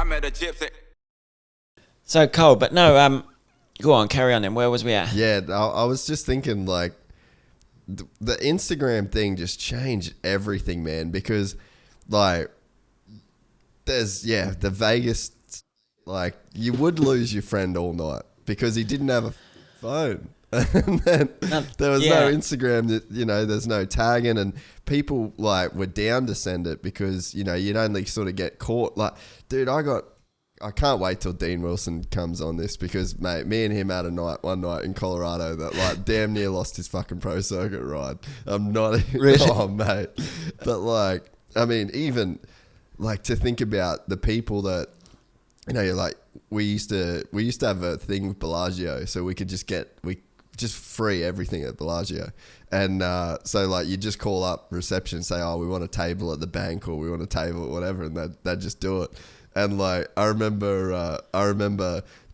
I met a gypsy. So Cole, but no, go on, carry on then. Where was we at? Yeah, I was just thinking like the Instagram thing just changed everything, man, because like there's the Vegas, like you would lose your friend all night because he didn't have a phone. And then there was no Instagram, there's no tagging, and people like were down to send it because, you'd only sort of get caught. Like, dude, I can't wait till Dean Wilson comes on this because, mate, me and him had one night in Colorado that like damn near lost his fucking pro circuit ride. I'm not really? Oh, mate. But like, I mean, even like to think about the people that, you're like, we used to have a thing with Bellagio, so we could just free everything at Bellagio. And so like you just call up reception and say, oh, we want a table at the bank or we want a table or whatever, and they'd just do it. And like I remember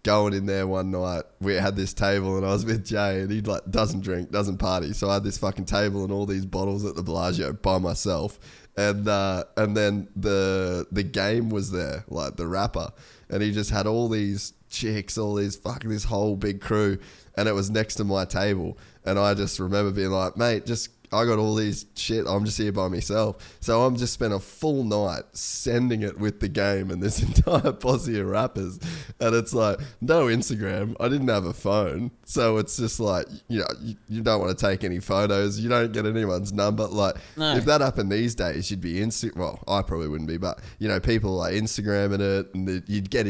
going in there one night, we had this table and I was with Jay and he like doesn't drink, doesn't party. So I had this fucking table and all these bottles at the Bellagio by myself. And then the game was there, like the rapper, and he just had all these chicks, all these fucking, this whole big crew, and it was next to my table. And I just remember being like, mate, I got all these shit, I'm just here by myself. So I'm just spent a full night sending it with the game and this entire posse of rappers. And it's like, no Instagram. I didn't have a phone. So it's just like, you don't want to take any photos. You don't get anyone's number. Like, if that happened these days, you'd be well, I probably wouldn't be, but people like Instagramming it, and you'd get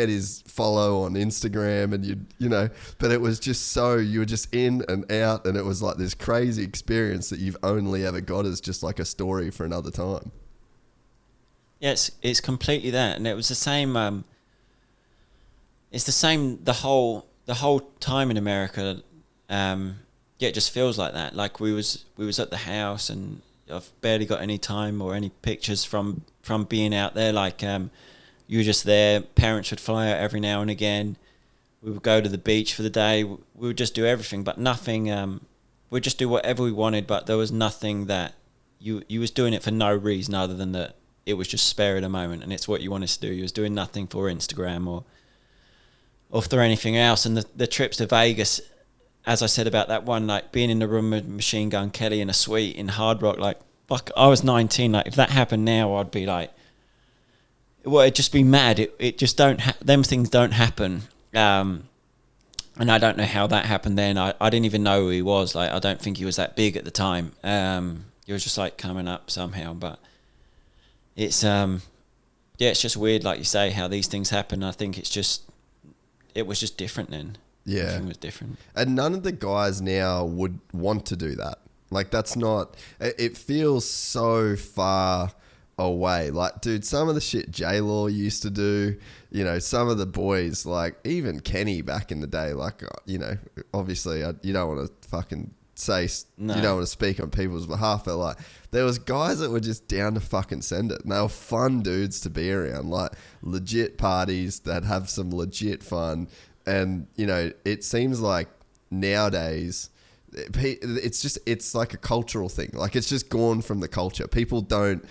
his follow on Instagram, and but it was just so, you were just in and out, and it was like this crazy experience that you've only ever got as just like a story for another time. Yes, it's completely that, and it was the same. It's the same the whole time in America. It just feels like that. Like we was at the house, and I've barely got any time or any pictures from being out there. Like you were just there. Parents would fly out every now and again. We would go to the beach for the day. We would just do everything, but nothing. We'd just do whatever we wanted, but there was nothing that you was doing it for no reason other than that it was just spare at a moment, and it's what you wanted to do. You was doing nothing for Instagram or for anything else. And the trips to Vegas, as I said about that one, like being in the room with Machine Gun Kelly in a suite in Hard Rock, like fuck, I was 19. Like if that happened now, I'd be like, well, it'd just be mad. It just don't. Them things don't happen. And I don't know how that happened then. I didn't even know who he was. Like, I don't think he was that big at the time. He was just like coming up somehow. But it's it's just weird, like you say, how these things happen. I think it was just different then. Yeah, everything was different. And none of the guys now would want to do that. Like, that's not. It feels so far away. Like, dude, some of the shit J-Law used to do, some of the boys, like even Kenny back in the day, like, obviously you don't want to fucking say, no. You don't want to speak on people's behalf, but like there was guys that were just down to fucking send it, and they were fun dudes to be around, like legit parties that have some legit fun. And it seems like nowadays it's like a cultural thing. Like, it's just gone from the culture. People don't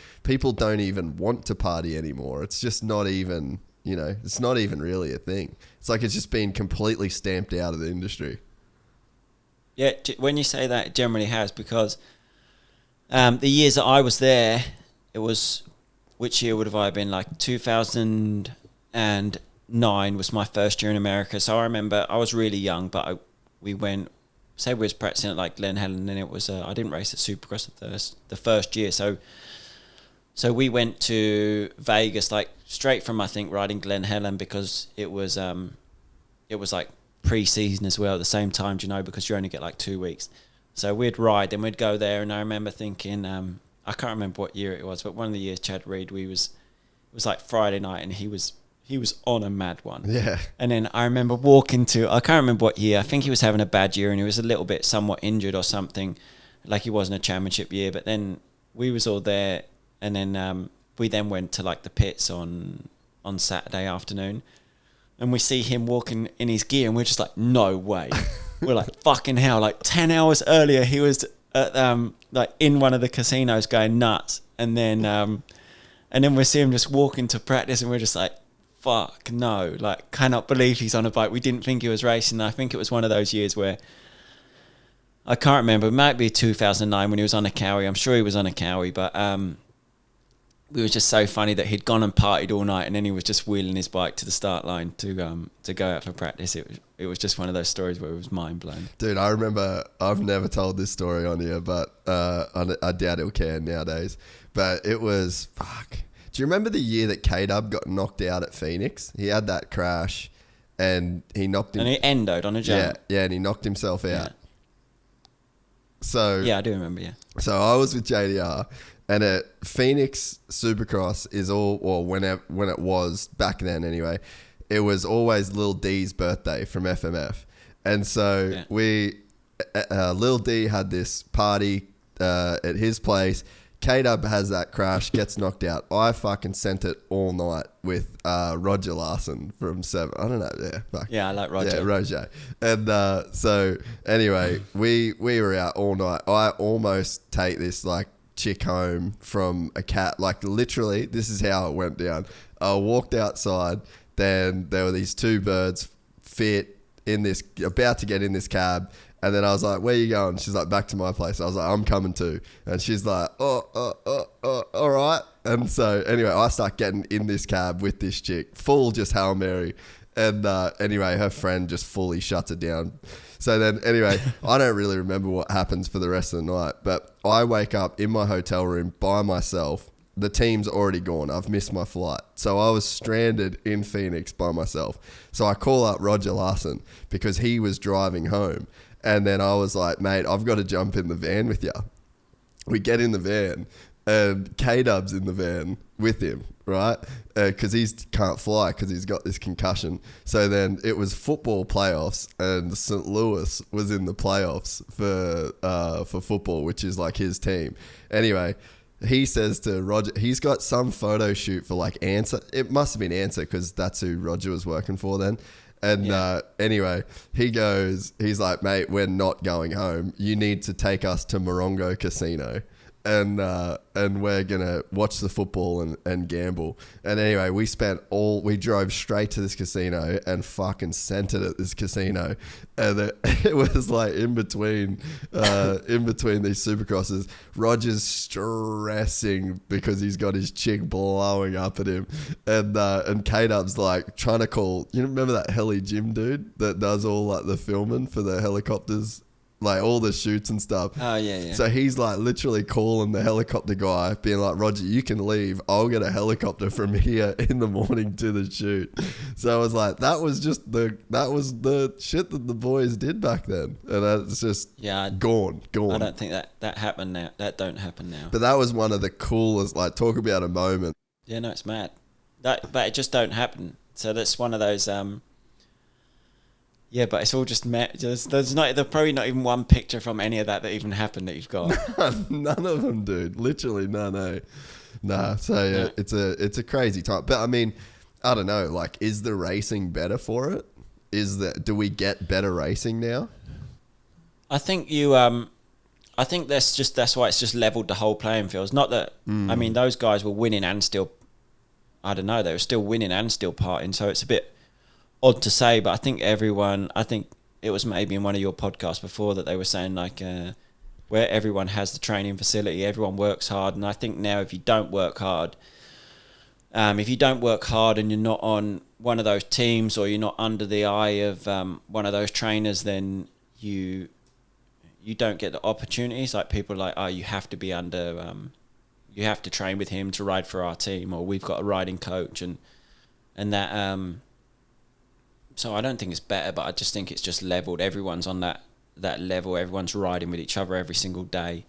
even want to party anymore. It's just not even, it's not even really a thing. It's like it's just been completely stamped out of the industry. Yeah, when you say that, it generally has, because the years that I was there, it was, which year would have I been? Like 2009 was my first year in America. So I remember I was really young, but we went, say we was practicing at like Glen Helen, and then it was I didn't race at Supercross the first year, so we went to Vegas like straight from, I think, riding Glen Helen, because it was like pre-season as well at the same time, because you only get like 2 weeks. So we'd ride, then we'd go there, and I remember thinking, I can't remember what year it was, but one of the years Chad Reed, it was like Friday night, and he was on a mad one. Yeah. And then I remember walking to, I can't remember what year, I think he was having a bad year and he was a little bit somewhat injured or something, like he wasn't a championship year. But then we was all there, and then we then went to like the pits on Saturday afternoon, and we see him walking in his gear, and we're just like, no way. We're like, fucking hell, like 10 hours earlier he was at, like in one of the casinos going nuts. And then we see him just walking to practice, and we're just like, fuck no, like cannot believe he's on a bike. We didn't think he was racing. I think it was one of those years where I can't remember. It might be 2009 when he was on a Cowie. I'm sure he was on a Cowie, but it was just so funny that he'd gone and partied all night and then he was just wheeling his bike to the start line to go out for practice. It was just one of those stories where it was mind blown. Dude, I remember, I've never told this story on here, but I doubt he'll care nowadays. But it was, fuck. Do you remember the year that K-Dub got knocked out at Phoenix? He had that crash and he knocked him. And he endoed on a jump. Yeah, and he knocked himself out. Yeah. So yeah, I do remember, yeah. So I was with JDR. And at Phoenix Supercross is all, well, when it was back then anyway, it was always Lil D's birthday from FMF. And so Lil D had this party at his place. K-Dub has that crash, gets knocked out. I fucking sent it all night with Roger Larson from 7. I don't know. Yeah, fuck. Yeah, I like Roger. Yeah, Roger. And so anyway, we were out all night. I almost take this like chick home from a cat. Like literally, this is how it went down. I walked outside. Then there were these two birds fit in this, about to get in this cab. And then I was like, where you going? She's like, back to my place. I was like, I'm coming too. And she's like, all right. And so anyway, I start getting in this cab with this chick, full just Hail Mary. And anyway, her friend just fully shuts it down. So then anyway, I don't really remember what happens for the rest of the night. But I wake up in my hotel room by myself. The team's already gone. I've missed my flight. So I was stranded in Phoenix by myself. So I call up Roger Larson because he was driving home. And then I was like, mate, I've got to jump in the van with you. We get in the van and K-Dub's in the van with him, right? Because he can't fly because he's got this concussion. So then it was football playoffs and St. Louis was in the playoffs for football, which is like his team. Anyway, he says to Roger, he's got some photo shoot for like Answer. It must have been Answer because that's who Roger was working for then. And anyway, he's like, mate, we're not going home. You need to take us to Morongo Casino. And we're going to watch the football and gamble. And anyway, we drove straight to this casino and fucking sent it at this casino. And it was like in between these Supercrosses, Roger's stressing because he's got his chick blowing up at him. And K-Dub's like trying to call, you remember that heli Jim dude that does all like the filming for the helicopters? Like all the shoots and stuff. Oh, yeah. So he's like literally calling the helicopter guy, being like, Roger, you can leave. I'll get a helicopter from here in the morning to the shoot. So I was like, that was the shit that the boys did back then. And it's just gone. I don't think that happened now. That don't happen now. But that was one of the coolest, like talk about a moment. Yeah, no, it's mad. But it just don't happen. So that's one of those... Yeah, but it's all just there's probably not even one picture from any of that even happened that you've got. None of them, dude. Literally none. Nah. So yeah, it's a crazy time. But I mean, I don't know. Like, is the racing better for it? Do we get better racing now? I think I think that's why it's just leveled the whole playing field. It's not that I mean, those guys were winning and still, I don't know, they were still winning and still partying. So it's a bit odd to say, but I think it was maybe in one of your podcasts before that they were saying like where everyone has the training facility, everyone works hard, and I think now if you don't work hard and you're not on one of those teams or you're not under the eye of one of those trainers, then you don't get the opportunities. Like people are like, oh, you have to be under you have to train with him to ride for our team, or we've got a riding coach and that so I don't think it's better, but I just think it's just leveled. Everyone's on that level. Everyone's riding with each other every single day,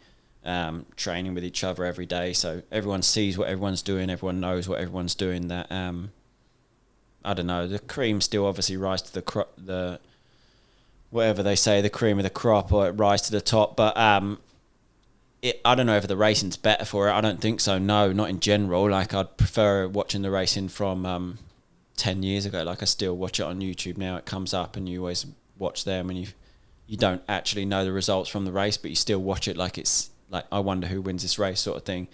training with each other every day. So everyone sees what everyone's doing. Everyone knows what everyone's doing. That I don't know. The cream still obviously rise to the whatever they say, the cream of the crop, or it rise to the top. But I don't know if the racing's better for it. I don't think so. No, not in general. Like I'd prefer watching the racing from 10 years ago. Like I still watch it on YouTube now. It comes up and you always watch them, and you don't actually know the results from the race, but you still watch it like it's like, I wonder who wins this race sort of thing.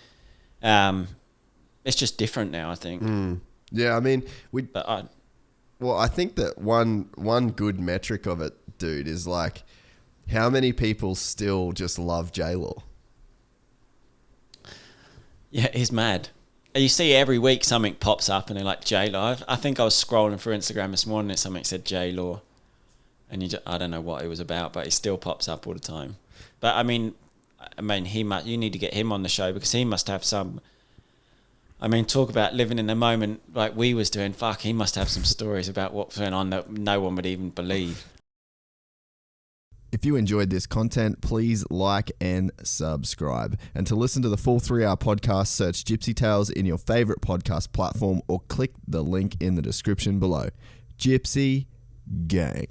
It's just different now, I think. Yeah, I mean, But I think that one good metric of it, dude, is like how many people still just love J-Law. yeah, he's mad. You see every week something pops up and they're like J-Law. I think I was scrolling through Instagram this morning and something said J-Law. And I don't know what it was about, but it still pops up all the time. But I mean, you need to get him on the show because he must have some. I mean, talk about living in the moment like we was doing. Fuck, he must have some stories about what's going on that no one would even believe. If you enjoyed this content, please like and subscribe. And to listen to the full 3-hour podcast, search Gypsy Tales in your favorite podcast platform or click the link in the description below. Gypsy Gang.